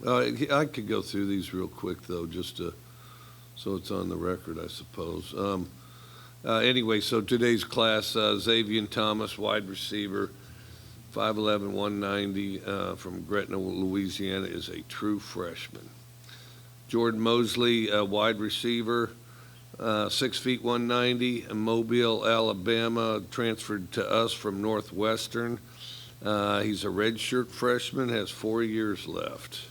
I could go through these real quick, though, just so it's on the record, I suppose. Anyway, so today's class, Xavier Thomas, wide receiver, 5'11", 190, from Gretna, Louisiana, is a true freshman. Jordan Mosley, wide receiver, 6 feet 190, in Mobile, Alabama, transferred to us from Northwestern. He's a redshirt freshman, has 4 years left.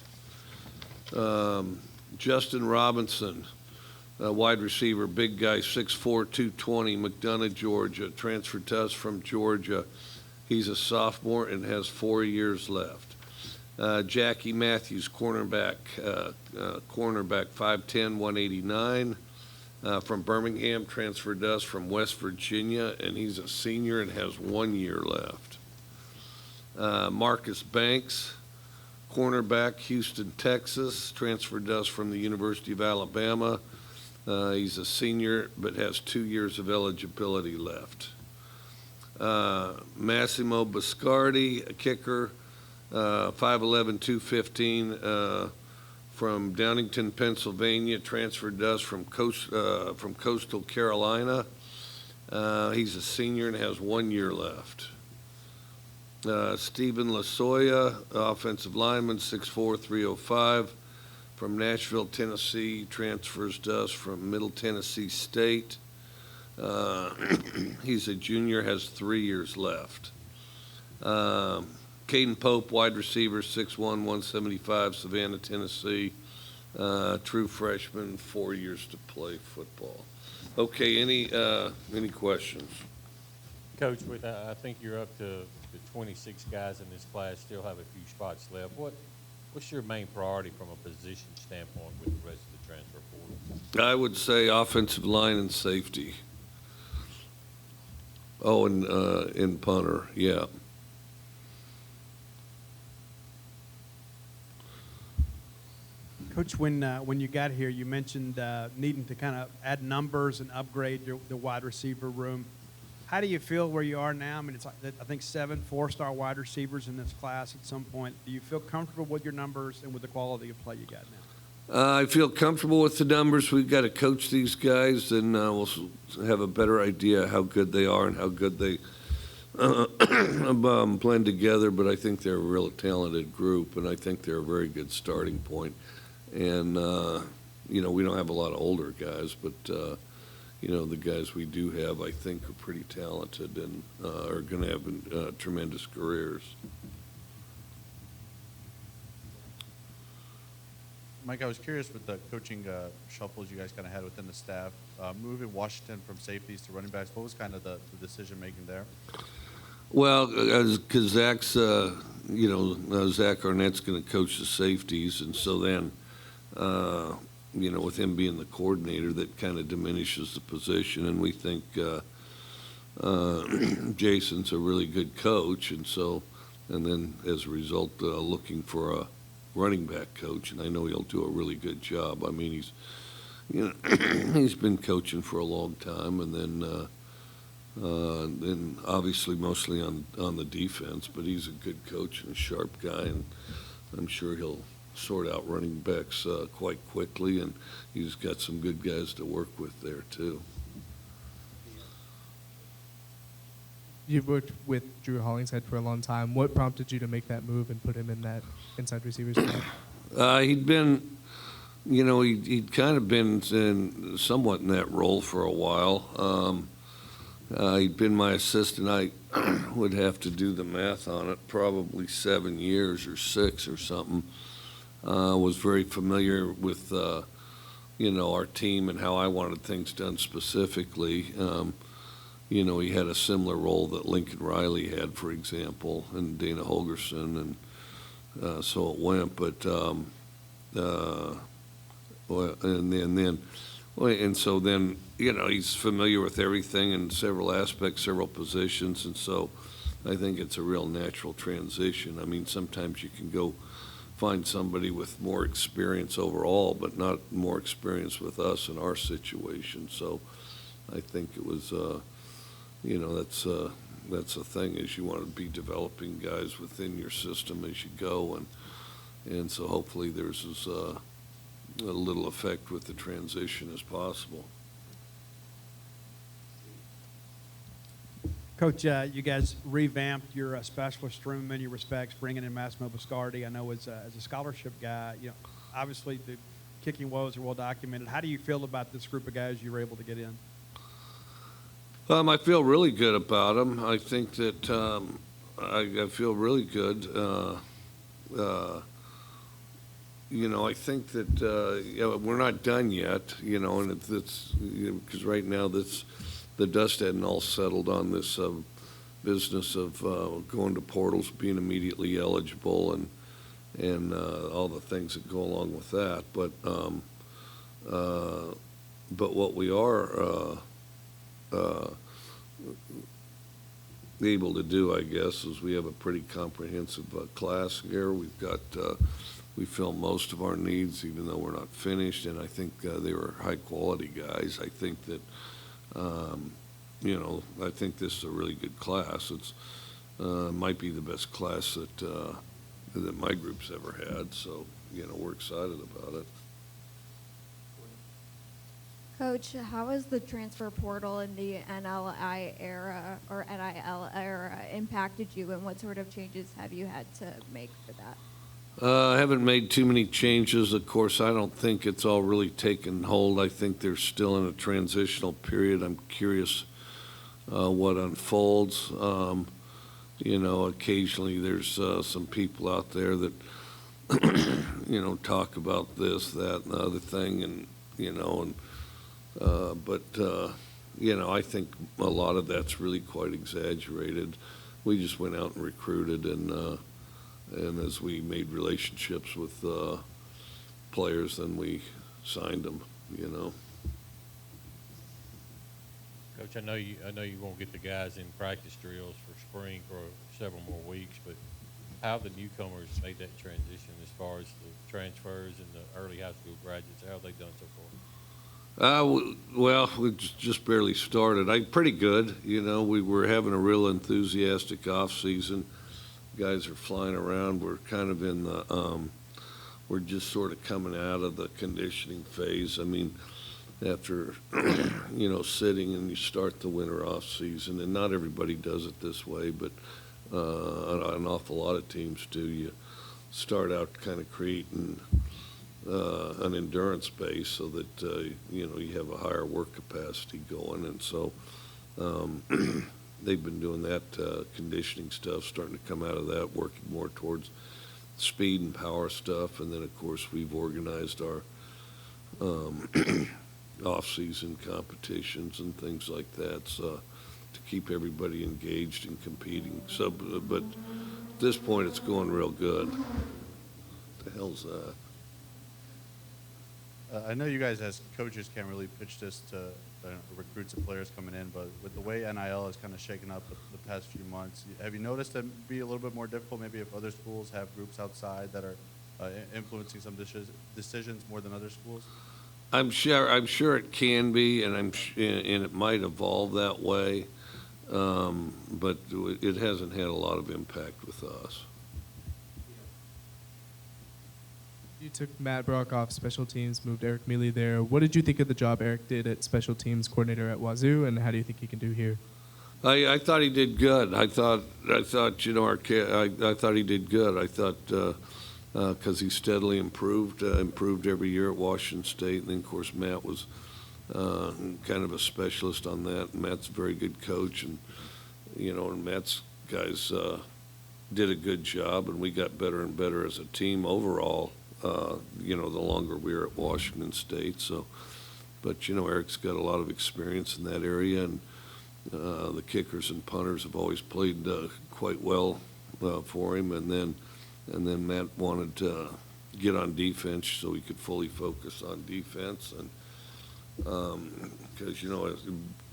Justin Robinson, wide receiver, big guy, 6'4", 220, McDonough, Georgia, transferred to us from Georgia. He's a sophomore and has 4 years left. Jackie Matthews, cornerback, 5'10", 189, from Birmingham, transferred to us from West Virginia, and he's a senior and has 1 year left. Marcus Banks, cornerback, Houston, Texas, transferred to us from the University of Alabama. He's a senior but has 2 years of eligibility left. Massimo Biscardi, a kicker, 5'11", 215, from Downingtown, Pennsylvania, transferred to us from Coastal Carolina. He's a senior and has 1 year left. Stephen Lasoya, offensive lineman, 6'4", 305, from Nashville, Tennessee, transfers to us from Middle Tennessee State. He's a junior, has 3 years left. Caden Pope, wide receiver, 6'1", 175, Savannah, Tennessee, true freshman, 4 years to play football. Okay, any questions? Coach, with I think you're up to the 26 guys in this class, still have a few spots left. What's your main priority from a position standpoint with the rest of the transfer portal? I would say offensive line and safety. Oh, and punter, yeah. Coach, when you got here, you mentioned needing to kind of add numbers and upgrade the wide receiver room. How do you feel where you are now? I mean, it's like, I think 7 4-star wide receivers in this class at some point. Do you feel comfortable with your numbers and with the quality of play you got now? I feel comfortable with the numbers. We've got to coach these guys, and we'll have a better idea how good they are and how good they blend together. But I think they're a real talented group, and I think they're a very good starting point. And, we don't have a lot of older guys, but, the guys we do have, I think, are pretty talented and are going to have tremendous careers. Mike, I was curious with the coaching shuffles you guys kind of had within the staff, moving Washington from safeties to running backs. What was kind of the decision-making there? Well, because Zach's, Zach Arnett's going to coach the safeties, and so then, with him being the coordinator, that kind of diminishes the position. And we think Jason's a really good coach, and then as a result, looking for a running back coach, and I know he'll do a really good job. I mean, he's been coaching for a long time, and then obviously mostly on the defense, but he's a good coach and a sharp guy, and I'm sure he'll sort out running backs quite quickly, and he's got some good guys to work with there too. You've worked with Drew Hollingshead for a long time. What prompted you to make that move and put him in that inside receiver spot? He'd been, he'd kind of been somewhat in that role for a while. He'd been my assistant. I would have to do the math on it, probably 7 years or 6 or something. Was very familiar with, our team and how I wanted things done specifically. He had a similar role that Lincoln Riley had, for example, and Dana Holgerson, and so it went. But so then he's familiar with everything in several aspects, several positions, and so I think it's a real natural transition. I mean, sometimes you can go find somebody with more experience overall, but not more experience with us in our situation. So I think it was. That's a thing, is you want to be developing guys within your system as you go, And so hopefully there's as a little effect with the transition as possible. Coach, you guys revamped your specialist room in many respects, bringing in Massimo Biscardi. I know as a scholarship guy, obviously the kicking woes are well documented. How do you feel about this group of guys you were able to get in? I feel really good about them. I think that I feel really good. I think that we're not done yet. And it's because right now the dust hadn't all settled on this business of going to portals, being immediately eligible, and all the things that go along with that. But what we are able to do, I guess, is we have a pretty comprehensive class here. We fill most of our needs, even though we're not finished, and I think they were high-quality guys. I think that, I think this is a really good class. It's might be the best class that my group's ever had, so, we're excited about it. Coach, how has the transfer portal in the NLI era or NIL era impacted you, and what sort of changes have you had to make for that? I haven't made too many changes. Of course, I don't think it's all really taken hold. I think they're still in a transitional period. I'm curious what unfolds. Occasionally there's some people out there that, talk about this, that, and the other thing, and, I think a lot of that's really quite exaggerated. We just went out and recruited, and as we made relationships with players, then we signed them. Coach, I know you won't get the guys in practice drills for spring for several more weeks, but how have the newcomers made that transition as far as the transfers and the early high school graduates? How have they done so far? Well, we just barely started. Pretty good. We were having a real enthusiastic off season. Guys are flying around. We're kind of in the, we're just sort of coming out of the conditioning phase. I mean, after, sitting and you start the winter off season, and not everybody does it this way, but an awful lot of teams do. You start out kind of creating an endurance base so that, you have a higher work capacity going. And so they've been doing that conditioning stuff, starting to come out of that, working more towards speed and power stuff. And then, of course, we've organized our off-season competitions and things like that, so to keep everybody engaged and competing. So, but at this point, it's going real good. What the hell's that? I know you guys as coaches can't really pitch this to recruits and players coming in, but with the way NIL has kind of shaken up the past few months, have you noticed it be a little bit more difficult maybe if other schools have groups outside that are influencing some decisions more than other schools? I'm sure it can be, and and it might evolve that way, but it hasn't had a lot of impact with us. You took Matt Brock off special teams, moved Eric Mealy there. What did you think of the job Eric did at special teams coordinator at Wazoo, and how do you think he can do here? I thought he did good. I thought I thought he did good. I thought because he steadily improved every year at Washington State, and then of course Matt was kind of a specialist on that. Matt's a very good coach, and and Matt's guys did a good job, and we got better and better as a team overall. The longer we were at Washington State. So, but Eric's got a lot of experience in that area, and the kickers and punters have always played quite well for him. And then Matt wanted to get on defense so he could fully focus on defense, and because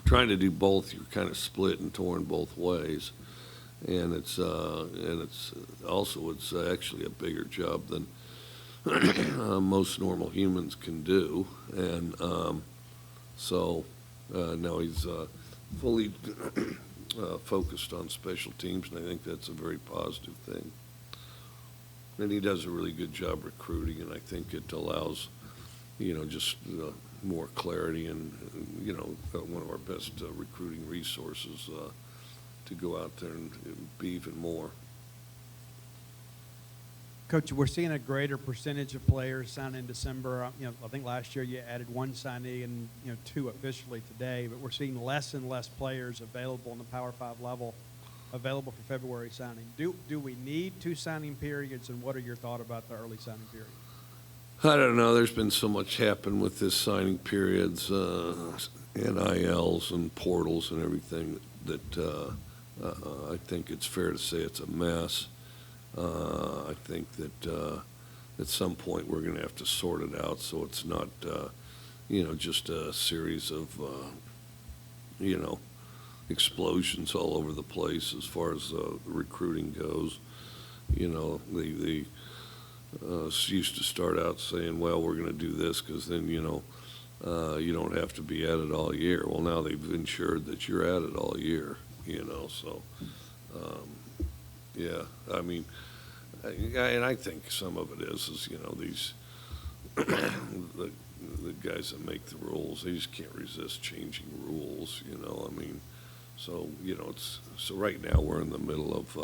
trying to do both, you're kind of split and torn both ways, and it's actually a bigger job than most normal humans can do, and so now he's fully focused on special teams, and I think that's a very positive thing. And he does a really good job recruiting, and I think it allows, just more clarity and, one of our best recruiting resources to go out there and be even more. Coach, we're seeing a greater percentage of players sign in December. I think last year you added 1 signee and, 2 officially today, but we're seeing less and less players available in the Power 5 level available for February signing. Do we need 2 signing periods, and what are your thoughts about the early signing period? I don't know. There's been so much happen with this signing periods, NILs and portals and everything that I think it's fair to say it's a mess. I think that at some point we're going to have to sort it out so it's not, just a series of, explosions all over the place as far as recruiting goes. They used to start out saying, well, we're going to do this because then, you don't have to be at it all year. Well, now they've ensured that you're at it all year, so, yeah, I mean, and I think some of it is these, the guys that make the rules, they just can't resist changing rules, I mean, so, so right now we're in the middle of,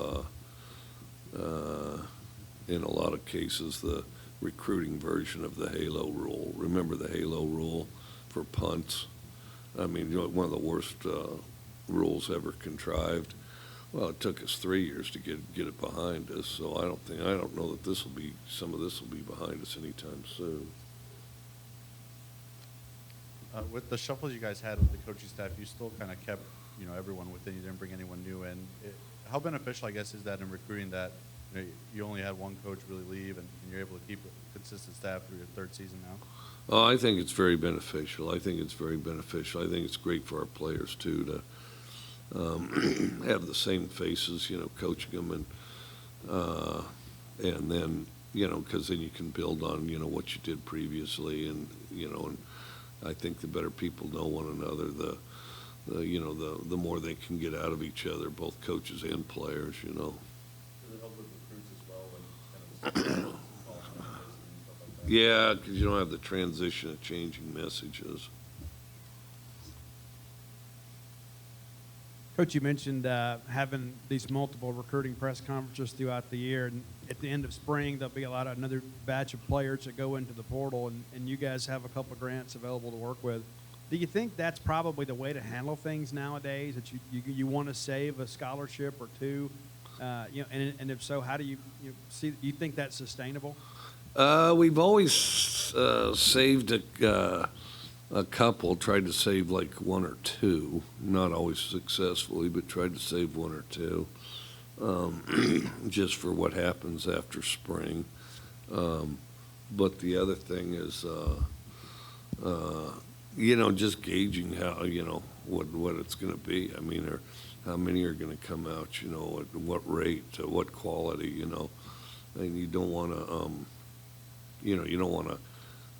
in a lot of cases, the recruiting version of the halo rule. Remember the halo rule for punts? I mean, one of the worst rules ever contrived. Well, it took us 3 years to get it behind us, so I don't know that some of this will be behind us anytime soon. With the shuffles you guys had with the coaching staff, you still kind of kept, everyone within. You didn't bring anyone new in. How beneficial, I guess, is that in recruiting that, you only had one coach really leave and you're able to keep a consistent staff through your 3rd season now? Oh, I think it's very beneficial. I think it's great for our players, too, to have the same faces, coaching them and then, because then you can build on, what you did previously and I think the better people know one another, the more they can get out of each other, both coaches and players, Does it help with recruits as well when kind of Yeah, because you don't have the transition of changing messages. Coach, you mentioned having these multiple recruiting press conferences throughout the year, and at the end of spring, there'll be another batch of players that go into the portal, and you guys have a couple of grants available to work with. Do you think that's probably the way to handle things nowadays, that you want to save a scholarship or 2? And if so, how do you see? Do you think that's sustainable? We've always saved a couple, tried to save like 1 or 2, not always successfully, but tried to save 1 or 2, just for what happens after spring. But the other thing is, just gauging how, what it's going to be. I mean, or how many are going to come out, at what rate, what quality, and you don't want to, you don't want to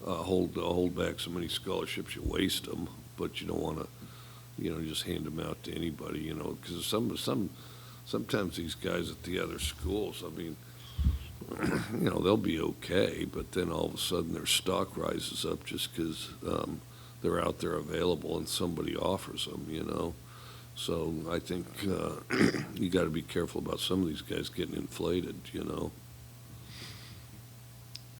hold back so many scholarships you waste them, but you don't want to, just hand them out to anybody, because sometimes these guys at the other schools, I mean, they'll be okay, but then all of a sudden their stock rises up just because they're out there available and somebody offers them, So I think you got to be careful about some of these guys getting inflated,